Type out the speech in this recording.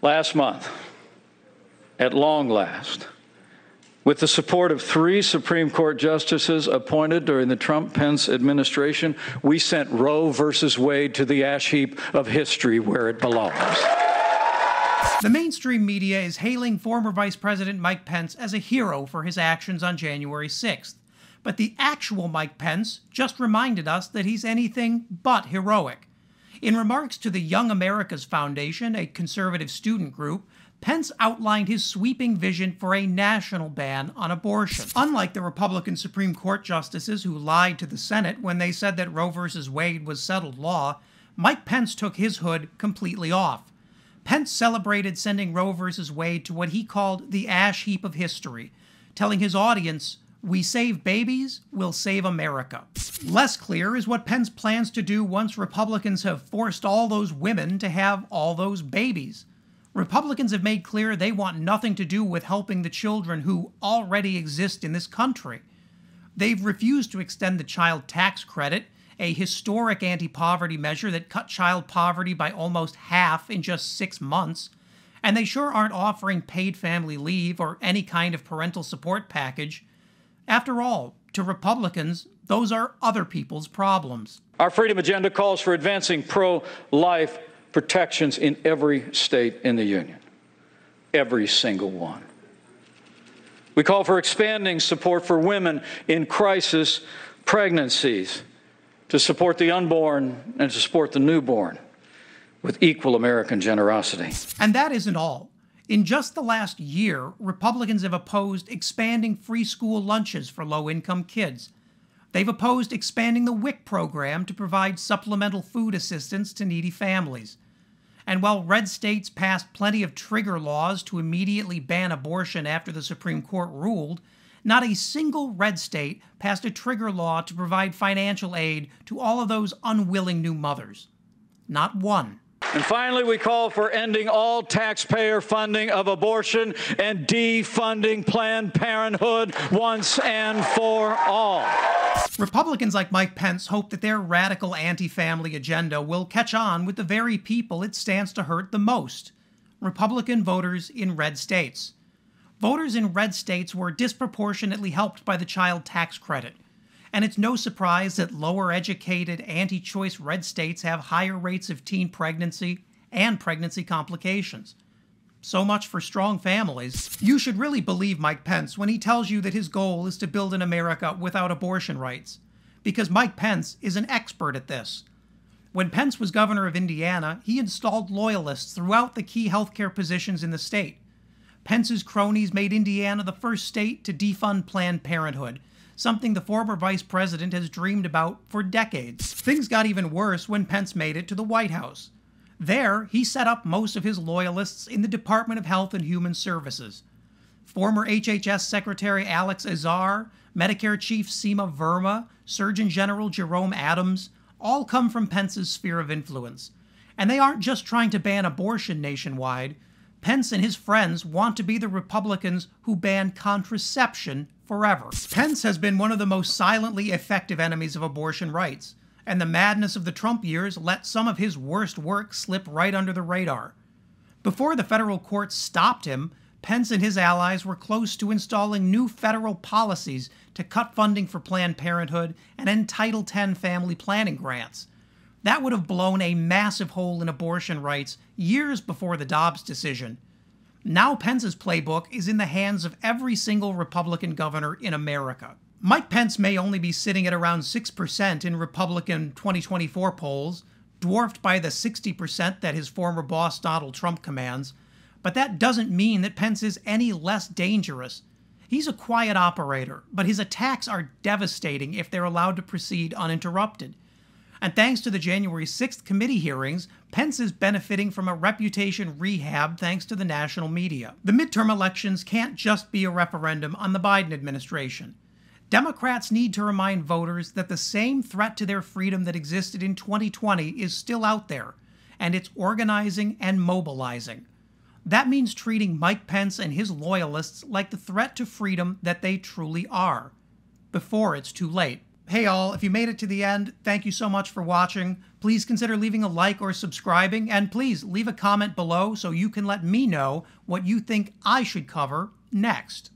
Last month, at long last, with the support of 3 Supreme Court justices appointed during the Trump-Pence administration, we sent Roe versus Wade to the ash heap of history where it belongs. The mainstream media is hailing former Vice President Mike Pence as a hero for his actions on January 6th. But the actual Mike Pence just reminded us that he's anything but heroic. In remarks to the Young America's Foundation, a conservative student group, Pence outlined his sweeping vision for a national ban on abortion. Unlike the Republican Supreme Court justices who lied to the Senate when they said that Roe v. Wade was settled law, Mike Pence took his hood completely off. Pence celebrated sending Roe v. Wade to what he called the ash heap of history, telling his audience, "We save babies, we'll save America." Less clear is what Pence plans to do once Republicans have forced all those women to have all those babies. Republicans have made clear they want nothing to do with helping the children who already exist in this country. They've refused to extend the child tax credit, a historic anti-poverty measure that cut child poverty by almost half in just 6 months, and they sure aren't offering paid family leave or any kind of parental support package. After all, to Republicans, those are other people's problems. Our freedom agenda calls for advancing pro-life protections in every state in the Union, every single one. We call for expanding support for women in crisis pregnancies, to support the unborn and to support the newborn with equal American generosity. And that isn't all. In just the last year, Republicans have opposed expanding free school lunches for low-income kids. They've opposed expanding the WIC program to provide supplemental food assistance to needy families. And while red states passed plenty of trigger laws to immediately ban abortion after the Supreme Court ruled, not a single red state passed a trigger law to provide financial aid to all of those unwilling new mothers. Not one. And finally, we call for ending all taxpayer funding of abortion and defunding Planned Parenthood once and for all. Republicans like Mike Pence hope that their radical anti-family agenda will catch on with the very people it stands to hurt the most: Republican voters in red states. Voters in red states were disproportionately helped by the child tax credit, and it's no surprise that lower-educated, anti-choice red states have higher rates of teen pregnancy and pregnancy complications. So much for strong families. You should really believe Mike Pence when he tells you that his goal is to build an America without abortion rights, because Mike Pence is an expert at this. When Pence was governor of Indiana, he installed loyalists throughout the key healthcare positions in the state. Pence's cronies made Indiana the first state to defund Planned Parenthood, something the former vice president has dreamed about for decades. Things got even worse when Pence made it to the White House. There, he set up most of his loyalists in the Department of Health and Human Services. Former HHS Secretary Alex Azar, Medicare Chief Seema Verma, Surgeon General Jerome Adams, all come from Pence's sphere of influence. And they aren't just trying to ban abortion nationwide. Pence and his friends want to be the Republicans who ban contraception forever. Pence has been one of the most silently effective enemies of abortion rights, and the madness of the Trump years let some of his worst work slip right under the radar. Before the federal courts stopped him, Pence and his allies were close to installing new federal policies to cut funding for Planned Parenthood and end Title X family planning grants. That would have blown a massive hole in abortion rights years before the Dobbs decision. Now Pence's playbook is in the hands of every single Republican governor in America. Mike Pence may only be sitting at around 6% in Republican 2024 polls, dwarfed by the 60% that his former boss Donald Trump commands, but that doesn't mean that Pence is any less dangerous. He's a quiet operator, but his attacks are devastating if they're allowed to proceed uninterrupted. And thanks to the January 6th committee hearings, Pence is benefiting from a reputation rehab thanks to the national media. The midterm elections can't just be a referendum on the Biden administration. Democrats need to remind voters that the same threat to their freedom that existed in 2020 is still out there, and it's organizing and mobilizing. That means treating Mike Pence and his loyalists like the threat to freedom that they truly are, before it's too late. hey all, if you made it to the end, thank you so much for watching. Please consider leaving a like or subscribing, and please leave a comment below so you can let me know what you think I should cover next.